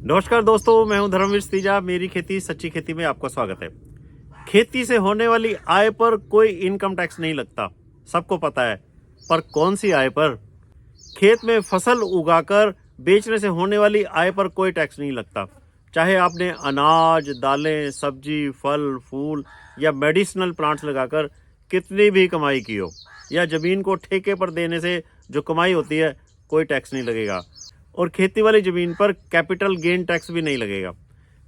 नमस्कार दोस्तों, मैं हूं धर्मवीर तीजा। मेरी खेती सच्ची खेती में आपका स्वागत है। खेती से होने वाली आय पर कोई इनकम टैक्स नहीं लगता, सबको पता है। पर कौन सी आय पर? खेत में फसल उगाकर बेचने से होने वाली आय पर कोई टैक्स नहीं लगता। चाहे आपने अनाज, दालें, सब्जी, फल, फूल या मेडिसिनल प्लांट्स लगाकर कितनी भी कमाई की हो, या जमीन को ठेके पर देने से जो कमाई होती है, कोई टैक्स नहीं लगेगा। और खेती वाली जमीन पर कैपिटल गेन टैक्स भी नहीं लगेगा।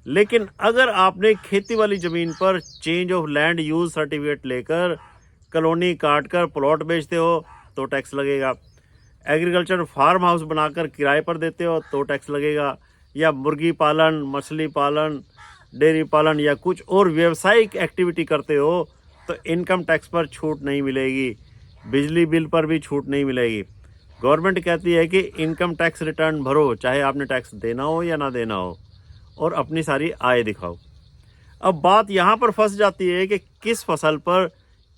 लेकिन अगर आपने खेती वाली जमीन पर change of land use certificate लेकर कॉलोनी काट कर प्लॉट बेचते हो तो टैक्स लगेगा। एग्रीकल्चर फार्म हाउस बनाकर किराए पर देते हो तो टैक्स लगेगा। या मुर्गी पालन, मछली पालन, डेयरी पालन या कुछ और व्यावसायिक एक्टिविटी करते हो तो इनकम टैक्स पर छूट नहीं मिलेगी। बिजली बिल पर भी छूट नहीं मिलेगी। गवर्नमेंट कहती है कि इनकम टैक्स रिटर्न भरो, चाहे आपने टैक्स देना हो या ना देना हो, और अपनी सारी आय दिखाओ। अब बात यहाँ पर फंस जाती है कि किस फसल पर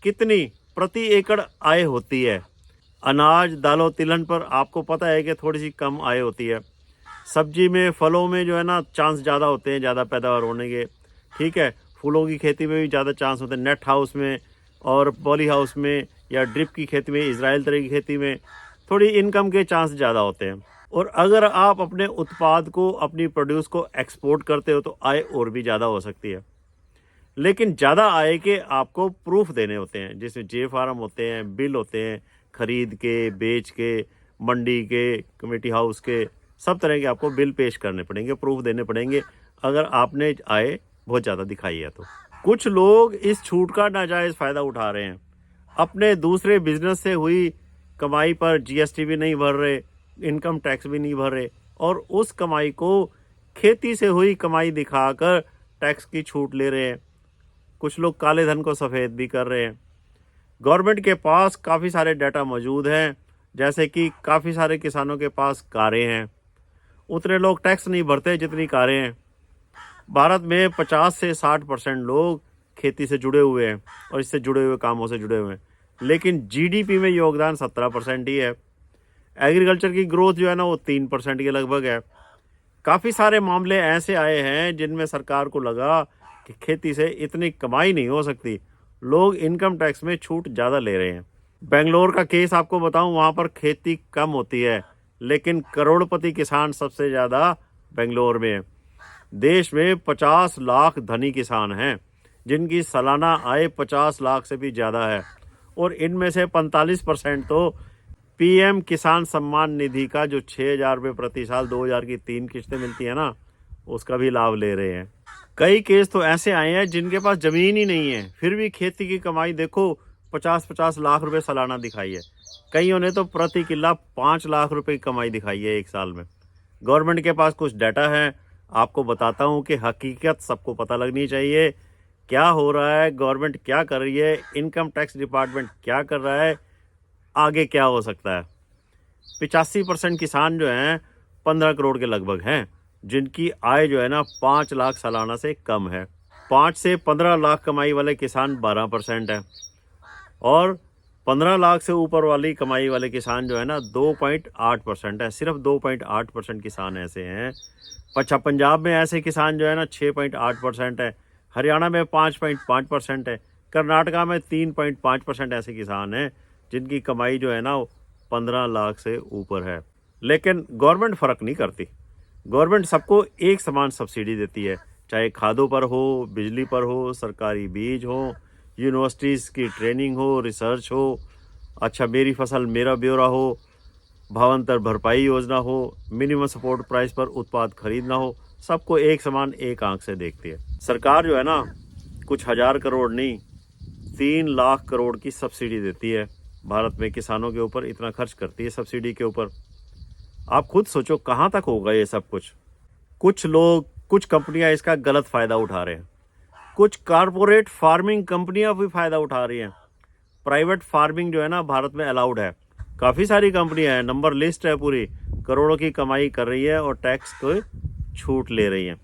कितनी प्रति एकड़ आय होती है। अनाज, दालों, तिलहन पर आपको पता है कि थोड़ी सी कम आय होती है। सब्जी में, फलों में जो है ना, चांस ज़्यादा होते हैं ज़्यादा पैदावार होने के। ठीक है, फूलों की खेती में भी ज़्यादा चांस होते हैं। नेट हाउस में और पॉली हाउस में या ड्रिप की खेती में, इजराइल तरह की खेती में थोड़ी इनकम के चांस ज़्यादा होते हैं। और अगर आप अपने उत्पाद को, अपनी प्रोड्यूस को एक्सपोर्ट करते हो तो आय और भी ज़्यादा हो सकती है। लेकिन ज़्यादा आय के आपको प्रूफ देने होते हैं, जिसमें जे फार्म होते हैं, बिल होते हैं, खरीद के, बेच के, मंडी के, कमेटी हाउस के, सब तरह के आपको बिल पेश करने पड़ेंगे, प्रूफ देने पड़ेंगे अगर आपने आय बहुत ज़्यादा दिखाई है तो। कुछ लोग इस छूट का नाजायज़ फ़ायदा उठा रहे हैं। अपने दूसरे बिजनेस से हुई कमाई पर जीएसटी भी नहीं भर रहे, इनकम टैक्स भी नहीं भर रहे, और उस कमाई को खेती से हुई कमाई दिखाकर टैक्स की छूट ले रहे हैं। कुछ लोग काले धन को सफ़ेद भी कर रहे हैं। गवर्नमेंट के पास काफ़ी सारे डाटा मौजूद हैं, जैसे कि काफ़ी सारे किसानों के पास कारें हैं, उतने लोग टैक्स नहीं भरते जितनी कारें हैं। भारत में 50 से 60% लोग खेती से जुड़े हुए हैं और इससे जुड़े हुए कामों से जुड़े हुए हैं, लेकिन जीडीपी में योगदान 17% ही है। एग्रीकल्चर की ग्रोथ जो है ना, वो 3% के लगभग है। काफ़ी सारे मामले ऐसे आए हैं जिनमें सरकार को लगा कि खेती से इतनी कमाई नहीं हो सकती, लोग इनकम टैक्स में छूट ज़्यादा ले रहे हैं। बेंगलोर का केस आपको बताऊं, वहाँ पर खेती कम होती है लेकिन करोड़पति किसान सबसे ज़्यादा बेंगलोर में है। देश में 50 लाख धनी किसान हैं जिनकी सालाना आय 50 लाख से भी ज़्यादा है, और इनमें से 45% तो पीएम किसान सम्मान निधि का जो 6,000 रुपये प्रति साल 2,000 की 3 किस्तें मिलती है ना, उसका भी लाभ ले रहे हैं। कई केस तो ऐसे आए हैं जिनके पास ज़मीन ही नहीं है, फिर भी खेती की कमाई देखो 50-50 लाख रुपए सालाना दिखाई है। कईयों ने तो प्रति किल्ला 5 लाख रुपए की कमाई दिखाई है एक साल में। गवर्नमेंट के पास कुछ डाटा है, आपको बताता हूँ कि हकीकत सबको पता लगनी चाहिए। क्या हो रहा है, गवर्नमेंट क्या कर रही है, इनकम टैक्स डिपार्टमेंट क्या कर रहा है, आगे क्या हो सकता है। 85% किसान जो हैं 15 करोड़ के लगभग हैं, जिनकी आय जो है ना 5 लाख सालाना से कम है। 5 से 15 लाख कमाई वाले किसान 12% है, और 15 लाख से ऊपर वाली कमाई वाले किसान जो है ना 2.8% है। सिर्फ 2.8% किसान ऐसे हैं। पंजाब में ऐसे किसान जो है ना 6.8% है, हरियाणा में 5.5% है, कर्नाटका में 3.5% ऐसे किसान हैं जिनकी कमाई जो है ना 15 लाख से ऊपर है। लेकिन गवर्नमेंट फ़र्क नहीं करती। गवर्नमेंट सबको एक समान सब्सिडी देती है, चाहे खादों पर हो, बिजली पर हो, सरकारी बीज हो, यूनिवर्सिटीज़ की ट्रेनिंग हो, रिसर्च हो, अच्छा मेरी फसल मेरा ब्यौरा हो, भावांतर भरपाई योजना हो, मिनिमम सपोर्ट प्राइस पर उत्पाद खरीदना हो, सबको एक समान एक आंख से देखती है। सरकार जो है ना, कुछ हज़ार करोड़ नहीं, 3 लाख करोड़ की सब्सिडी देती है। भारत में किसानों के ऊपर इतना खर्च करती है सब्सिडी के ऊपर। आप खुद सोचो कहाँ तक होगा ये सब कुछ। कुछ लोग, कुछ कंपनियां इसका गलत फ़ायदा उठा रहे हैं। कुछ कारपोरेट फार्मिंग कंपनियां भी फ़ायदा उठा रही हैं। प्राइवेट फार्मिंग जो है ना, भारत में अलाउड है। काफ़ी सारी कंपनियां हैं, नंबर लिस्ट है पूरी, करोड़ों की कमाई कर रही है और टैक्स को छूट ले रही हैं।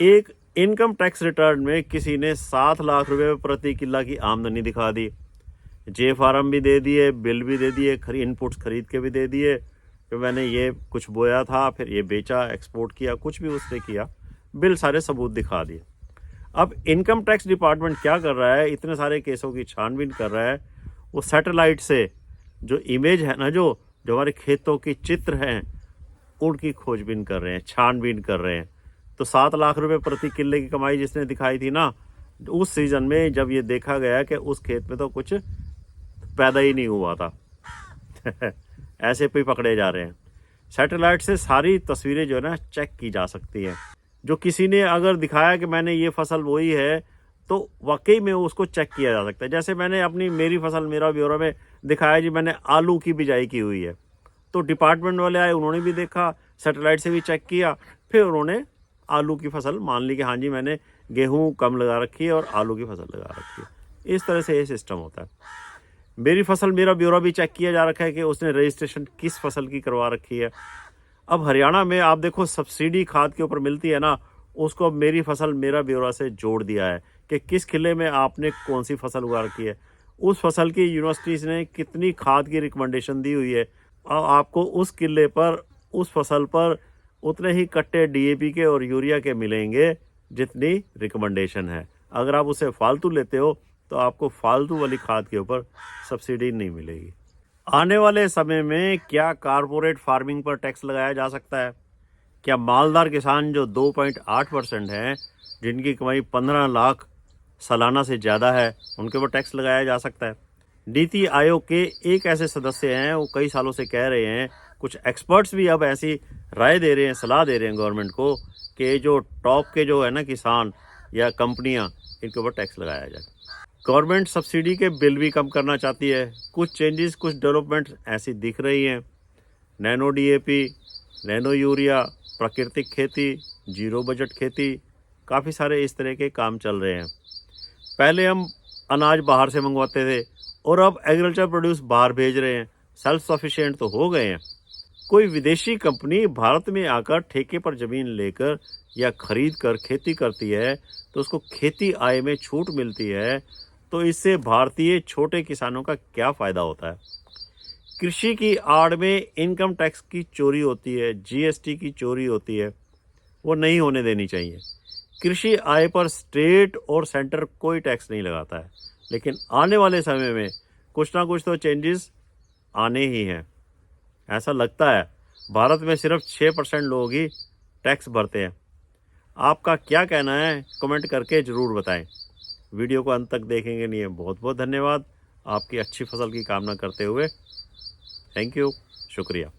एक इनकम टैक्स रिटर्न में किसी ने 7 लाख रुपए प्रति किल्ला की आमदनी दिखा दी, जे फार्म भी दे दिए, बिल भी दे दिए, इनपुट्स खरीद के भी दे दिए, कि मैंने ये कुछ बोया था, फिर ये बेचा, एक्सपोर्ट किया, कुछ भी उसने किया, बिल सारे सबूत दिखा दिए। अब इनकम टैक्स डिपार्टमेंट क्या कर रहा है, इतने सारे केसों की छानबीन कर रहा है। वो सैटेलाइट से जो इमेज है ना, जो हमारे खेतों के चित्र हैं, उनकी खोजबीन कर रहे हैं, छानबीन कर रहे हैं। तो 7 लाख रुपए प्रति किल्ले की कमाई जिसने दिखाई थी ना, उस सीजन में जब ये देखा गया कि उस खेत में तो कुछ पैदा ही नहीं हुआ था ऐसे पे पकड़े जा रहे हैं। सैटेलाइट से सारी तस्वीरें जो है ना चेक की जा सकती हैं। जो किसी ने अगर दिखाया कि मैंने ये फसल बोई है, तो वाकई में उसको चेक किया जा सकता है। जैसे मैंने अपनी मेरी फसल मेरा ब्यौरा में दिखाया जी, मैंने आलू की बिजाई की हुई है, तो डिपार्टमेंट वाले आए, उन्होंने भी देखा, सैटेलाइट से भी चेक किया, फिर उन्होंने आलू की फसल मान ली कि हाँ जी मैंने गेहूं कम लगा रखी है और आलू की फसल लगा रखी है। इस तरह से ये सिस्टम होता है। मेरी फसल मेरा ब्यौरा भी चेक किया जा रखा है कि उसने रजिस्ट्रेशन किस फसल की करवा रखी है। अब हरियाणा में आप देखो सब्सिडी खाद के ऊपर मिलती है ना, उसको अब मेरी फसल मेरा ब्यौरा से जोड़ दिया है कि किस किले में आपने कौन सी फसल उगा रखी है, उस फसल की यूनिवर्सिटीज ने कितनी खाद की रिकमेंडेशन दी हुई है, और आपको उस किले पर उस फसल पर उतने ही कट्टे डीएपी के और यूरिया के मिलेंगे जितनी रिकमेंडेशन है। अगर आप उसे फालतू लेते हो तो आपको फालतू वाली खाद के ऊपर सब्सिडी नहीं मिलेगी। आने वाले समय में क्या कारपोरेट फार्मिंग पर टैक्स लगाया जा सकता है? क्या मालदार किसान जो 2.8% हैं, जिनकी कमाई 15 लाख सालाना से ज़्यादा है, उनके ऊपर टैक्स लगाया जा सकता है? नीति आयोग के एक ऐसे सदस्य हैं, वो कई सालों से कह रहे हैं, कुछ एक्सपर्ट्स भी अब ऐसी राय दे रहे हैं, सलाह दे रहे हैं गवर्नमेंट को कि जो टॉप के जो है ना किसान या कंपनियां, इनके ऊपर टैक्स लगाया जाए। गवर्नमेंट सब्सिडी के बिल भी कम करना चाहती है। कुछ चेंजेस, कुछ डेवलपमेंट ऐसी दिख रही हैं। नैनो डीएपी, नैनो यूरिया, प्राकृतिक खेती, जीरो बजट खेती, काफ़ी सारे इस तरह के काम चल रहे हैं। पहले हम अनाज बाहर से मंगवाते थे और अब एग्रीकल्चर प्रोड्यूस बाहर भेज रहे हैं, सेल्फ सफिशिएंट तो हो गए हैं। कोई विदेशी कंपनी भारत में आकर ठेके पर ज़मीन लेकर या खरीद कर खेती करती है, तो उसको खेती आय में छूट मिलती है, तो इससे भारतीय छोटे किसानों का क्या फ़ायदा होता है? कृषि की आड़ में इनकम टैक्स की चोरी होती है, जीएसटी की चोरी होती है, वो नहीं होने देनी चाहिए। कृषि आय पर स्टेट और सेंटर कोई टैक्स नहीं लगाता है, लेकिन आने वाले समय में कुछ ना कुछ तो चेंजेस आने ही हैं। ऐसा लगता है भारत में सिर्फ 6% लोग ही टैक्स भरते हैं। आपका क्या कहना है, कमेंट करके ज़रूर बताएं। वीडियो को अंत तक देखेंगे के लिए बहुत बहुत धन्यवाद। आपकी अच्छी फसल की कामना करते हुए थैंक यू, शुक्रिया।